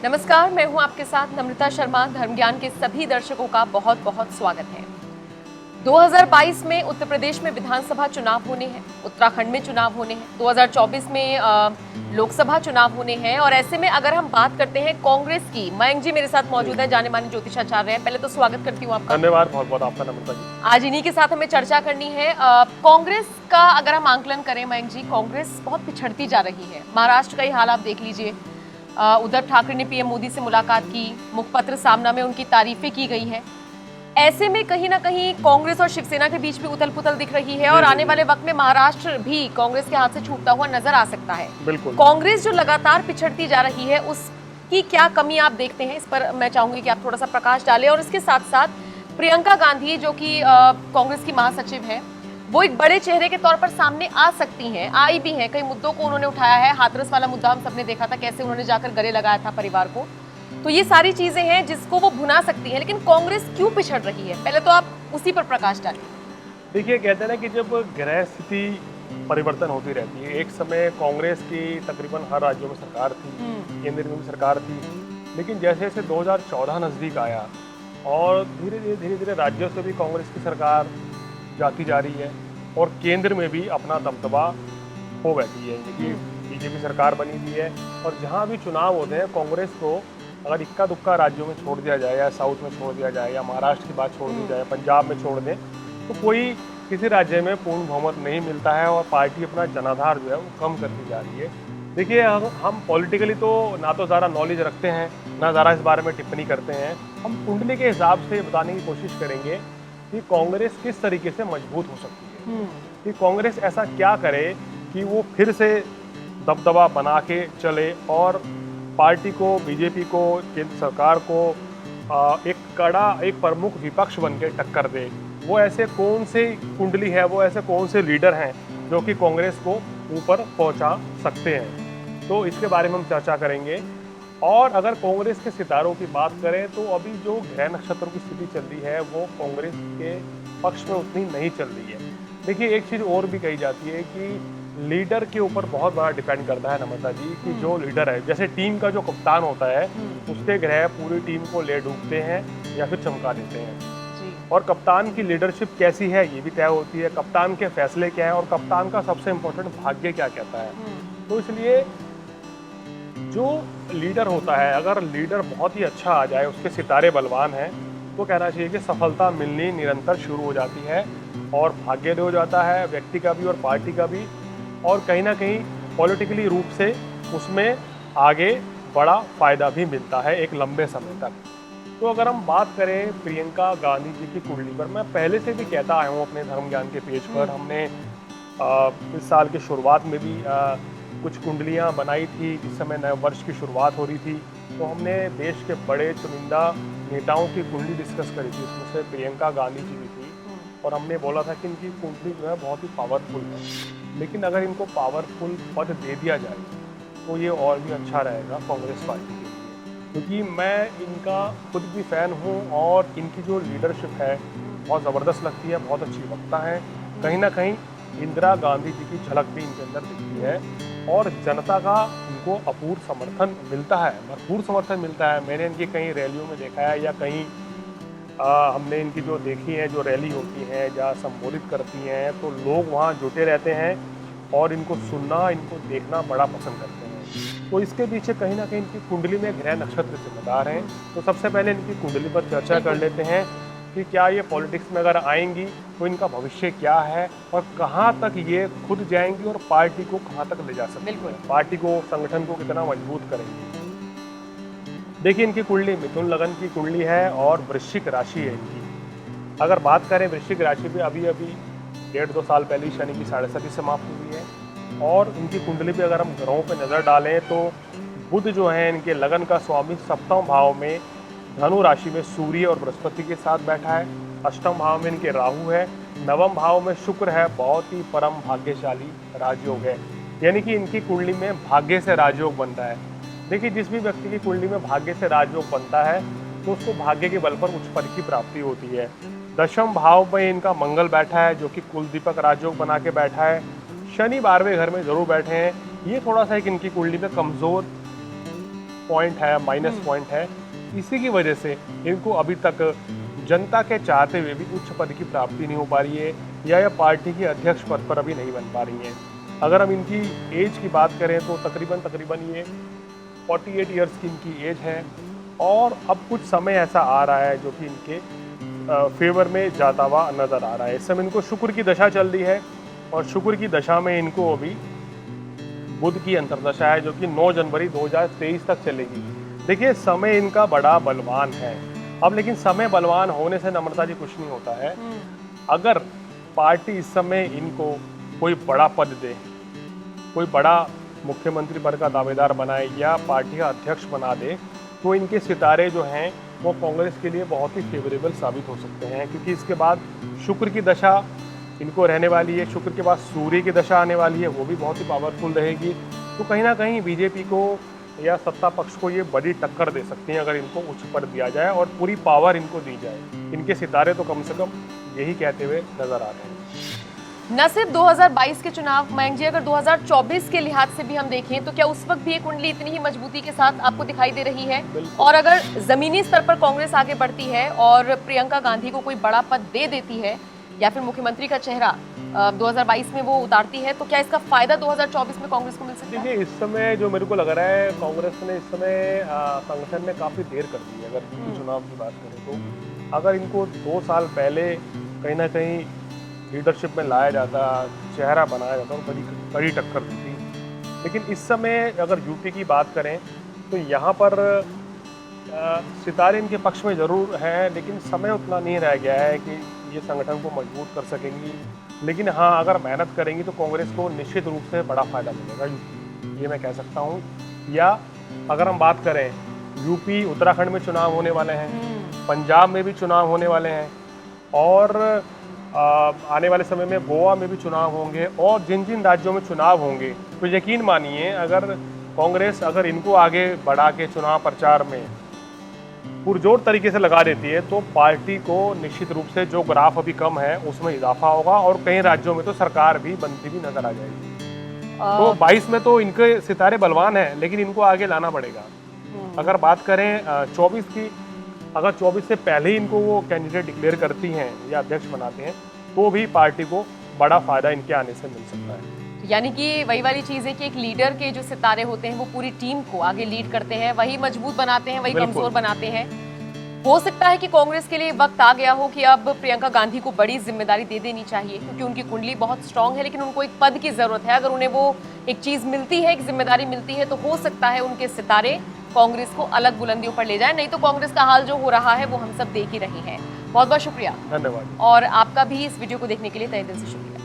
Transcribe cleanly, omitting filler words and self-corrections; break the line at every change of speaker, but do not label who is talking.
नमस्कार, मैं हूं आपके साथ नम्रता शर्मा। धर्म ज्ञान के सभी दर्शकों का बहुत बहुत स्वागत है। 2022 में उत्तर प्रदेश में विधानसभा चुनाव होने हैं, उत्तराखंड में चुनाव होने हैं, 2024 में लोकसभा चुनाव होने हैं। और ऐसे में अगर हम बात करते हैं कांग्रेस की, मयंक जी मेरे साथ मौजूद है, जाने माने ज्योतिषाचार्य हैं। पहले तो स्वागत करती हूँ आपका।
धन्यवाद बहुत बहुत आपका नम्रता जी।
आज इन्हीं के साथ हमें चर्चा करनी है। कांग्रेस का अगर हम आंकलन करें मयंक जी, कांग्रेस बहुत पिछड़ती जा रही है। महाराष्ट्र का ही हाल आप देख लीजिए। उद्धव ठाकरे ने पीएम मोदी से मुलाकात की, मुखपत्र सामना में उनकी तारीफें की गई है। ऐसे में कहीं ना कहीं कांग्रेस और शिवसेना के बीच में उथल पुथल दिख रही है और आने वाले वक्त में महाराष्ट्र भी कांग्रेस के हाथ से छूटता हुआ नजर आ सकता है।
बिल्कुल।
कांग्रेस जो लगातार पिछड़ती जा रही है, उसकी क्या कमी आप देखते हैं? इस पर मैं चाहूंगी कि आप थोड़ा सा प्रकाश डालें। और इसके साथ साथ प्रियंका गांधी जो कि कांग्रेस की महासचिव है, वो एक बड़े चेहरे के तौर पर सामने आ सकती हैं, आई भी हैं। कई मुद्दों को उन्होंने उठाया है। हाथरस वाला मुद्दा हम सबने देखा था, कैसे उन्होंने जाकर गले लगाया था परिवार को। तो ये सारी चीजें हैं जिसको वो भुना सकती हैं। लेकिन कांग्रेस क्यों पिछड़ रही है, पहले तो आप उसी पर प्रकाश डालें।
देखिए, कहते हैं ना कि जब ग्रह स्थिति परिवर्तन होती रहती है, एक समय कांग्रेस की तकरीबन हर राज्यों में सरकार थी, केंद्र में भी सरकार थी, लेकिन जैसे जैसे 2014 नज़दीक आया और धीरे धीरे राज्यों से भी कांग्रेस की सरकार जाती जा रही है और केंद्र में भी अपना दबदबा हो बैठी है, क्योंकि बीजेपी सरकार बनी हुई है। और जहाँ भी चुनाव होते हैं, कांग्रेस को अगर इक्का दुक्का राज्यों में छोड़ दिया जाए, या साउथ में छोड़ दिया जाए, या महाराष्ट्र की बात छोड़ दी जाए, पंजाब में छोड़ दें, तो कोई किसी राज्य में पूर्ण बहुमत नहीं मिलता है और पार्टी अपना जनाधार जो है वो कम करती जा रही है। देखिए, हम पॉलिटिकली तो ना तो ज़्यादा नॉलेज रखते हैं, ना ज़्यादा इस बारे में टिप्पणी करते हैं। हम कुंडली के हिसाब से बताने की कोशिश करेंगे कि कांग्रेस किस तरीके से मजबूत हो सकती है, कि कांग्रेस ऐसा क्या करे कि वो फिर से दबदबा बना के चले और पार्टी को, बीजेपी को, केंद्र सरकार को एक प्रमुख विपक्ष बन के टक्कर दे। वो ऐसे कौन से कुंडली है, वो ऐसे कौन से लीडर हैं जो कि कांग्रेस को ऊपर पहुंचा सकते हैं, तो इसके बारे में हम चर्चा करेंगे। और अगर कांग्रेस के सितारों की बात करें तो अभी जो ग्रह नक्षत्रों की स्थिति चल रही है वो कांग्रेस के पक्ष में उतनी नहीं चल रही है। देखिए, एक चीज़ और भी कही जाती है कि लीडर के ऊपर बहुत बड़ा डिपेंड करता है नम्रता जी, कि जो लीडर है, जैसे टीम का जो कप्तान होता है, उसके ग्रह पूरी टीम को ले डूबते हैं या फिर चमका देते हैं। और कप्तान की लीडरशिप कैसी है ये भी तय होती है, कप्तान के फैसले क्या है और कप्तान का सबसे इम्पोर्टेंट भाग्य क्या कहता है। तो इसलिए जो लीडर होता है, अगर लीडर बहुत ही अच्छा आ जाए, उसके सितारे बलवान हैं, तो कहना चाहिए कि सफलता मिलनी निरंतर शुरू हो जाती है और भाग्योदय हो जाता है, व्यक्ति का भी और पार्टी का भी। और कहीं ना कहीं पॉलिटिकली रूप से उसमें आगे बड़ा फायदा भी मिलता है एक लंबे समय तक। तो अगर हम बात करें प्रियंका गांधी जी की कुंडली पर, मैं पहले से भी कहता आया हूँ अपने धर्म ज्ञान के पेज पर। हमने इस साल की शुरुआत में भी कुछ कुंडलियाँ बनाई थी, जिस समय नए वर्ष की शुरुआत हो रही थी, तो हमने देश के बड़े चुनिंदा नेताओं की कुंडली डिस्कस करी थी, उसमें से प्रियंका गांधी जी भी थी। और हमने बोला था कि इनकी कुंडली जो है बहुत ही पावरफुल है, लेकिन अगर इनको पावरफुल पद दे दिया जाए तो ये और भी अच्छा रहेगा कांग्रेस पार्टी के लिए, क्योंकि मैं इनका खुद भी फ़ैन हूँ और इनकी जो लीडरशिप है बहुत ज़बरदस्त लगती है, बहुत अच्छी वक्ता है। कहीं ना कहीं इंदिरा गांधी जी की झलक भी इनके अंदर दिखती है और जनता का इनको अपूर्व समर्थन मिलता है, भरपूर समर्थन मिलता है। मैंने इनकी कई रैलियों में देखा है, या कहीं हमने इनकी जो देखी है, जो रैली होती है, जहाँ संबोधित करती हैं, तो लोग वहाँ जुटे रहते हैं और इनको सुनना, इनको देखना बड़ा पसंद करते हैं। तो इसके पीछे कहीं ना कहीं इनकी कुंडली में ग्रह नक्षत्र जिम्मेदार हैं। तो सबसे पहले इनकी कुंडली पर चर्चा कर लेते हैं कि क्या ये पॉलिटिक्स में अगर आएंगी तो इनका भविष्य क्या है और कहाँ तक ये खुद जाएंगी और पार्टी को कहाँ तक ले जा सकती है, पार्टी को, संगठन को कितना मजबूत करेंगी। देखिए, इनकी कुंडली मिथुन लगन की कुंडली है और वृश्चिक राशि है इनकी। अगर बात करें वृश्चिक राशि पे, अभी 1.5-2 साल पहले शनि की 7.5 समाप्त हुई है। और इनकी कुंडली पे अगर हम ग्रहों पे नज़र डालें तो बुध जो है इनके लगन का स्वामी सप्तम भाव में धनु राशि में सूर्य और बृहस्पति के साथ बैठा है। अष्टम भाव में इनके राहु है, नवम भाव में शुक्र है, बहुत ही परम भाग्यशाली राजयोग है, यानी कि इनकी कुंडली में भाग्य से राजयोग बनता है। देखिए, जिस भी व्यक्ति की कुंडली में भाग्य से राजयोग बनता है तो उसको भाग्य के बल पर उच्च पद की प्राप्ति होती है। दशम भाव में इनका मंगल बैठा है, जो कि कुल दीपक राजयोग बना के बैठा है। शनि 12वें घर में जरूर बैठे हैं। ये थोड़ा सा एक इनकी कुंडली में कमज़ोर पॉइंट है, माइनस पॉइंट है। इसी की वजह से इनको अभी तक जनता के चाहते हुए भी उच्च पद की प्राप्ति नहीं हो पा रही है, या यह पार्टी की अध्यक्ष पद पर अभी नहीं बन पा रही हैं। अगर हम इनकी एज की बात करें तो तकरीबन ये 48 इयर्स की इनकी एज है, और अब कुछ समय ऐसा आ रहा है जो कि इनके फेवर में जाता हुआ नज़र आ रहा है। इस समय इनको शुक्र की दशा चल रही है, और शुक्र की दशा में इनको अभी बुध की अंतर्दशा है जो कि 9 जनवरी 2023 तक चलेगी। देखिए, समय इनका बड़ा बलवान है। अब लेकिन समय बलवान होने से नम्रता जी कुछ नहीं होता है। अगर पार्टी इस समय इनको कोई बड़ा पद दे, कोई बड़ा मुख्यमंत्री पद का दावेदार बनाए या पार्टी का अध्यक्ष बना दे, तो इनके सितारे जो हैं वो कांग्रेस के लिए बहुत ही फेवरेबल साबित हो सकते हैं, क्योंकि इसके बाद शुक्र की दशा इनको रहने वाली है। शुक्र के बाद सूर्य की दशा आने वाली है, वो भी बहुत ही पावरफुल रहेगी। तो कहीं ना कहीं बीजेपी को या सत्ता पक्ष को ये बड़ी टक्कर दे सकती हैं अगर इनको उच्च पद दिया जाए और पूरी पावर इनको दी जाए। इनके सितारे तो कम से कम यही कहते हुए नजर आ रहे हैं।
न सिर्फ 2022 के चुनाव, मयंक जी, अगर 2024 के लिहाज से भी हम देखें तो क्या उस वक्त भी ये कुंडली इतनी ही मजबूती के साथ आपको दिखाई दे रही है? और अगर जमीनी स्तर पर कांग्रेस आगे बढ़ती है और प्रियंका गांधी को कोई बड़ा पद दे देती है या फिर मुख्यमंत्री का चेहरा 2022 में वो उतारती है, तो क्या इसका फायदा 2024 में कांग्रेस को मिल सकता है?
देखिए, इस समय जो मेरे को लग रहा है, कांग्रेस ने इस समय संगठन में काफ़ी देर कर दी है। अगर चुनाव की बात करें तो अगर इनको 2 साल पहले कहीं ना कहीं लीडरशिप में लाया जाता, चेहरा बनाया जाता, तो बड़ी टक्कर दी थी। लेकिन इस समय अगर यूपी की बात करें तो यहाँ पर सितारे इनके पक्ष में ज़रूर हैं, लेकिन समय उतना नहीं रह गया है कि ये संगठन को मजबूत कर सकेंगी। लेकिन हाँ, अगर मेहनत करेंगी तो कांग्रेस को निश्चित रूप से बड़ा फायदा मिलेगा, ये मैं कह सकता हूँ। या अगर हम बात करें, यूपी उत्तराखंड में चुनाव होने वाले हैं, पंजाब में भी चुनाव होने वाले हैं, और आने वाले समय में गोवा में भी चुनाव होंगे, और जिन जिन राज्यों में चुनाव होंगे, तो यकीन मानिए अगर कांग्रेस अगर इनको आगे बढ़ा के चुनाव प्रचार में पुरजोर तरीके से लगा देती है तो पार्टी को निश्चित रूप से जो ग्राफ अभी कम है उसमें इजाफा होगा, और कई राज्यों में तो सरकार भी बनती भी नजर आ जाएगी। तो 22 में तो इनके सितारे बलवान हैं, लेकिन इनको आगे लाना पड़ेगा। अगर बात करें 24 की, अगर 24 से पहले ही इनको वो कैंडिडेट डिक्लेयर करती हैं या अध्यक्ष बनाते हैं, तो भी पार्टी को बड़ा फायदा इनके आने से मिल सकता है।
यानी कि वही वाली चीज़ है कि एक लीडर के जो सितारे होते हैं वो पूरी टीम को आगे लीड करते हैं, वही मजबूत बनाते हैं, वही कमजोर बनाते हैं। हो सकता है कि कांग्रेस के लिए वक्त आ गया हो कि अब प्रियंका गांधी को बड़ी जिम्मेदारी दे देनी चाहिए, क्योंकि उनकी कुंडली बहुत स्ट्रांग है, लेकिन उनको एक पद की जरूरत है। अगर उन्हें वो एक चीज़ मिलती है, एक जिम्मेदारी मिलती है, तो हो सकता है उनके सितारे कांग्रेस को अलग बुलंदियों पर ले जाए। नहीं तो कांग्रेस का हाल जो हो रहा है वो हम सब देख ही रहे हैं। बहुत बहुत शुक्रिया,
धन्यवाद,
और आपका भी इस वीडियो को देखने के लिए तहे दिल से शुक्रिया।